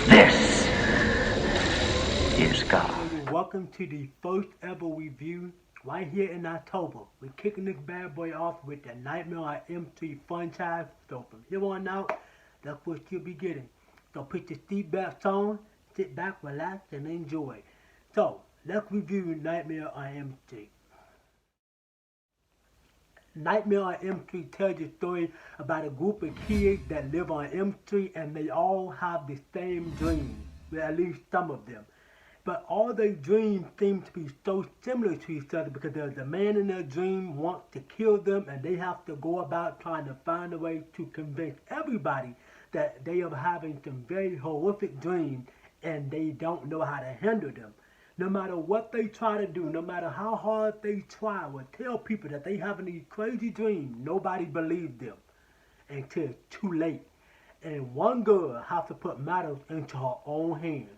This is CARR. Welcome to the first ever review right here in October. We're kicking this bad boy off with the Nightmare on M3 franchise. So from here on out, that's what you'll be getting. So put your seatbelts on, sit back, relax, and enjoy. So let's review Nightmare on M3. Nightmare on M3 tells a story about a group of kids that live on M3 and they all have the same dream, well, at least some of them. But all their dreams seem to be so similar to each other because there's a man in their dream wants to kill them and they have to go about trying to find a way to convince everybody that they are having some very horrific dreams and they don't know how to handle them. No matter what they try to do, no matter how hard they try or tell people that they having these crazy dreams, nobody believes them until it's too late. And one girl has to put matters into her own hands.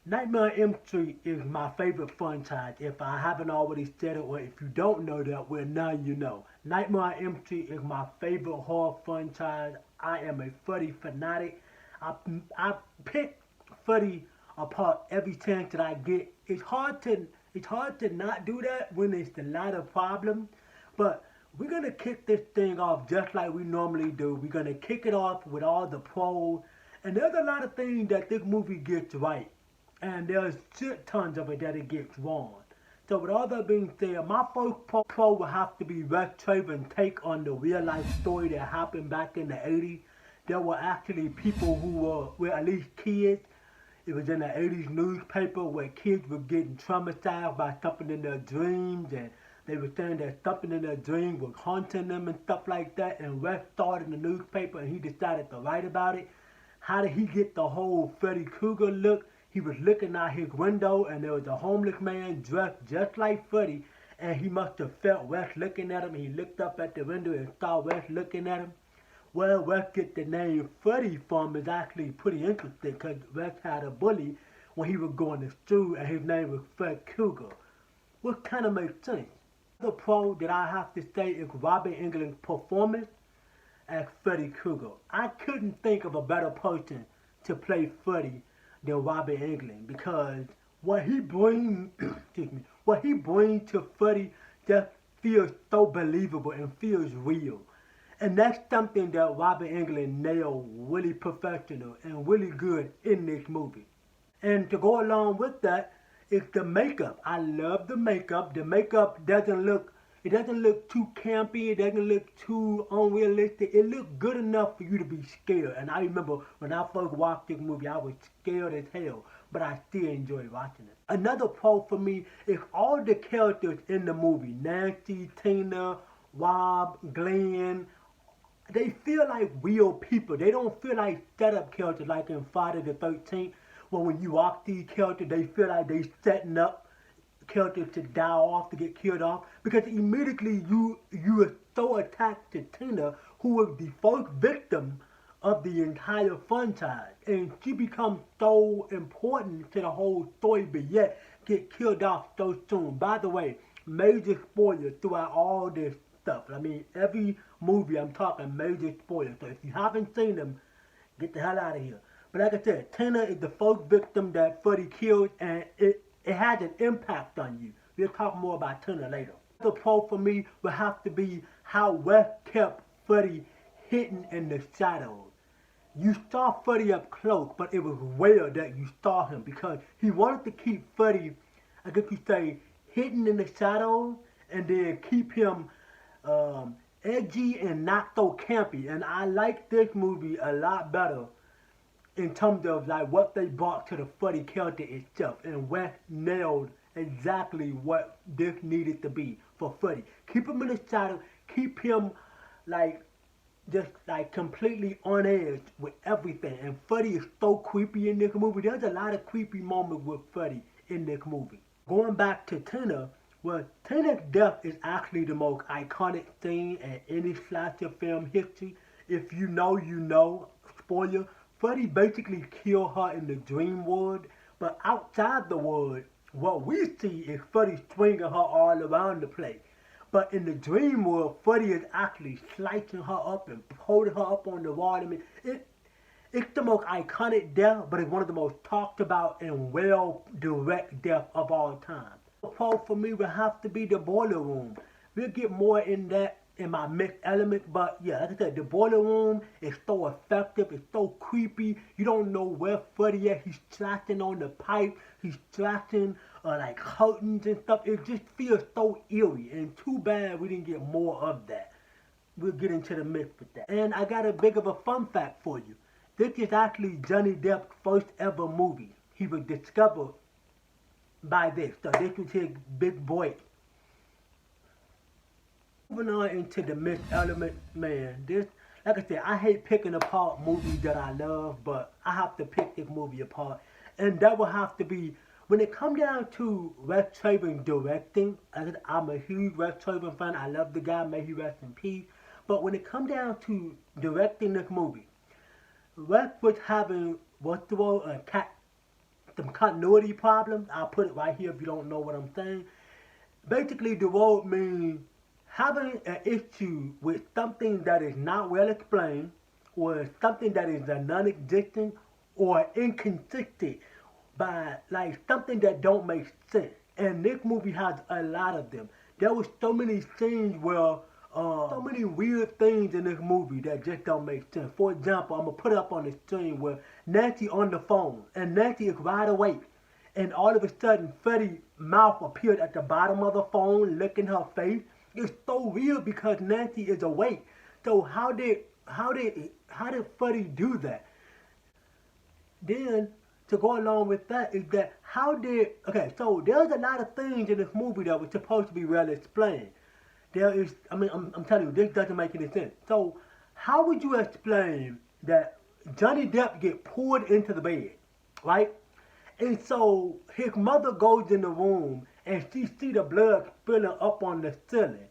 Nightmare on M3 is my favorite franchise. If I haven't already said it, or if you don't know that, well, now you know. Nightmare on M3 is my favorite horror franchise. I am a Freddy fanatic. I pick Freddy apart every chance that I get. It's hard to not do that when it's a lot of problems. But we're gonna kick this thing off just like we normally do. We're gonna kick it off with all the pros. And there's a lot of things that this movie gets right. And there's shit tons of it that it gets wrong. So with all that being said, my first pro will have to be Wes Craven's take on the real life story that happened back in the 80s. There were actually people who were at least kids. It was in the 80s newspaper where kids were getting traumatized by something in their dreams, and they were saying that something in their dreams was haunting them and stuff like that. And Wes saw it in the newspaper and he decided to write about it. How did he get the whole Freddy Krueger look? He was looking out his window and there was a homeless man dressed just like Freddy, and he must have felt Wes looking at him. He looked up at the window and saw Wes looking at him. Well, Wes get the name Freddy from is actually pretty interesting because Wes had a bully when he was going to school and his name was Fred Krueger. What kind of makes sense. The pro that I have to say is Robert Englund's performance as Freddy Krueger. I couldn't think of a better person to play Freddy than Robert Englund because what he brings, what he brings to Freddy just feels so believable and feels real. And that's something that Robert Englund nailed really professional and really good in this movie. And to go along with that is the makeup. I love the makeup. The makeup doesn't look too campy. It doesn't look too unrealistic. It looks good enough for you to be scared. And I remember when I first watched this movie, I was scared as hell, but I still enjoyed watching it. Another pro for me is all the characters in the movie. Nancy, Tina, Rob, Glenn. They feel like real people. They don't feel like setup characters like in Friday the 13th. Well, when you watch these characters, they feel like they setting up characters to die off, to get killed off. Because immediately you are so attached to Tina, who was the first victim of the entire franchise. And she becomes so important to the whole story, but yet get killed off so soon. By the way, major spoiler throughout all this stuff. I mean, every movie I'm talking major spoilers. So if you haven't seen them, get the hell out of here. But like I said, Tina is the first victim that Freddy killed, and it has an impact on you. We'll talk more about Tina later. The pro for me will have to be how Wes kept Freddy hidden in the shadows. You saw Freddy up close, but it was rare that you saw him because he wanted to keep Freddy, I guess you say, hidden in the shadows, and then keep him edgy and not so campy. And I like this movie a lot better in terms of like what they brought to the Freddy character itself. And Wes nailed exactly what this needed to be for Freddy. Keep him in the shadow, keep him like just like completely on edge with everything. And Freddy is so creepy in this movie. There's a lot of creepy moments with Freddy in this movie. Going back to Tina, well, Tina's death is actually the most iconic thing in any slasher film history. If you know, you know. Spoiler, Freddy basically killed her in the dream world, but outside the world, what we see is Freddy swinging her all around the place. But in the dream world, Freddy is actually slicing her up and holding her up on the wall. I mean, It's the most iconic death, but it's one of the most talked about and well direct death of all time. The quote for me would have to be the boiler room. We'll get more in that in my mixed element, but yeah, like I said, the boiler room is so effective, it's so creepy. You don't know where Freddy at. He's scratching on the pipe, he's scratching like curtains and stuff. It just feels so eerie, and too bad we didn't get more of that. We'll get into the mix with that. And I got a big of a fun fact for you. This is actually Johnny Depp's first ever movie. He was discovered by this, so this was his big break. Moving on into the mixed element, man. This, like I said, I hate picking apart movies that I love, but I have to pick this movie apart, and that will have to be when it comes down to Wes Craven directing. I'm a huge Wes Craven fan. I love the guy. May he rest in peace. But when it comes down to directing this movie, Wes was having what's the word? Some continuity problems. I'll put it right here if you don't know what I'm saying. Basically, the word means having an issue with something that is not well explained, or something that is non-existent or inconsistent, by like something that don't make sense. And this movie has a lot of them. There was so many scenes where so many weird things in this movie that just don't make sense. For example, I'm gonna put up on the screen where Nancy on the phone, and Nancy is wide awake, and all of a sudden Freddy's mouth appeared at the bottom of the phone, licking her face. It's so weird because Nancy is awake. So how did Freddy do that? Then to go along with that is that so there's a lot of things in this movie that was supposed to be well explained. I'm telling you, this doesn't make any sense. So how would you explain that Johnny Depp get pulled into the bed, right? And so his mother goes in the room and she see the blood spilling up on the ceiling.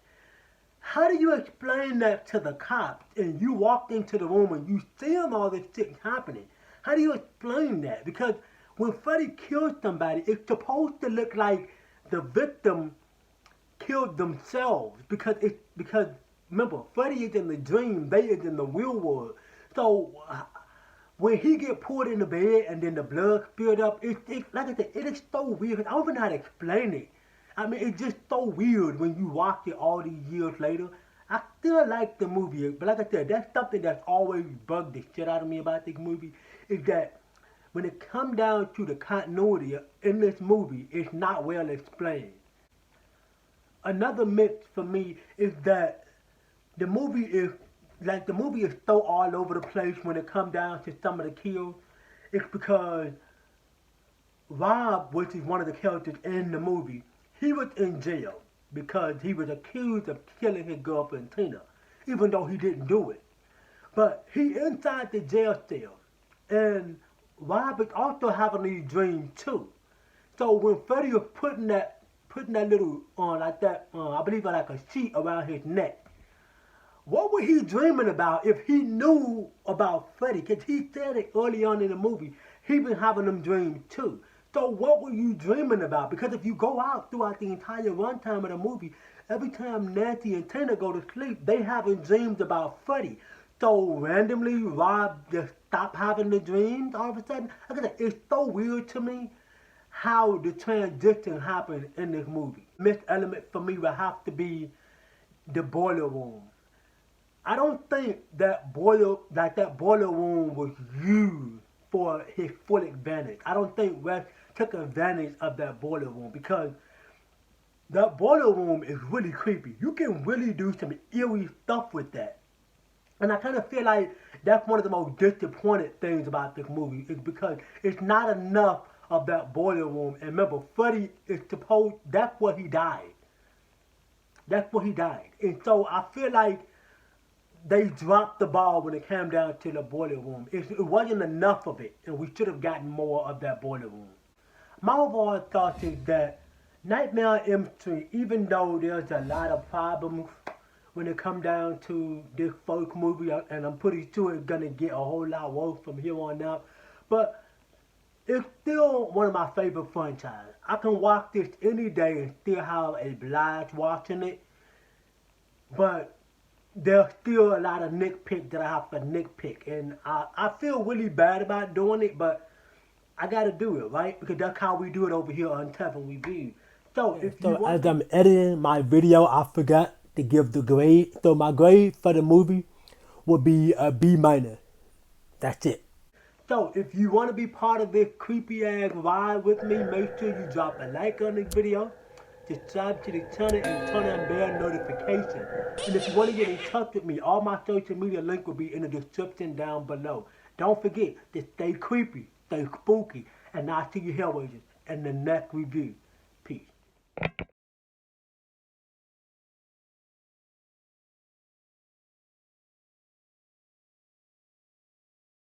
How do you explain that to the cops and you walk into the room and you see all this shit happening? How do you explain that? Because when Freddy kills somebody, it's supposed to look like the victim killed themselves, because remember, Freddy is in the dream, they is in the real world. So when he get pulled in the bed and then the blood spilled up, like I said, it is so weird. I don't even know how to explain it. I mean, it's just so weird when you watch it all these years later. I still like the movie, but like I said, that's something that's always bugged the shit out of me about this movie, is that when it comes down to the continuity in this movie, it's not well explained. Another myth for me is that the movie is so all over the place when it comes down to some of the kills. It's because Rob, which is one of the characters in the movie, he was in jail because he was accused of killing his girlfriend Tina, even though he didn't do it. But he inside the jail cell, and Rob is also having these dreams too. So when Freddy was putting that little I believe like a sheet around his neck, what was he dreaming about if he knew about Freddy? Because he said it early on in the movie, he been having them dreams too. So what were you dreaming about? Because if you go out throughout the entire runtime of the movie, every time Nancy and Tina go to sleep, they having dreams about Freddy. So randomly, Rob just stopped having the dreams all of a sudden. Like I said, it's so weird to me how the transition happened in this movie. Missed element for me would have to be the boiler room. I don't think that boiler room was used for his full advantage. I don't think Wes took advantage of that boiler room, because that boiler room is really creepy. You can really do some eerie stuff with that. And I kind of feel like that's one of the most disappointed things about this movie, is because it's not enough of that boiler room. And remember, Freddy is that's where he died. That's where he died. And so I feel like they dropped the ball when it came down to the boiler room. It wasn't enough of it, and we should have gotten more of that boiler room. My overall thought is that Nightmare on Elm Street, even though there's a lot of problems when it comes down to this first movie, and I'm pretty sure it's gonna get a whole lot worse from here on out, but it's still one of my favorite franchises. I can watch this any day and still have a blast watching it. But there's still a lot of nitpick that I have to nitpick, and I feel really bad about doing it, but I gotta do it, right? Because that's how we do it over here on Tevin Review. So if you So want, as I'm editing my video, I forgot to give the grade. So my grade for the movie would be a B minus. That's it. so if you want to be part of this creepy ass ride with me, make sure you drop a like on this video, subscribe to the channel, and turn on bell notification. And if you want to get in touch with me, all my social media link will be in the description down below. Don't forget to stay creepy, stay spooky, and I'll see you Hellraisers in the next review.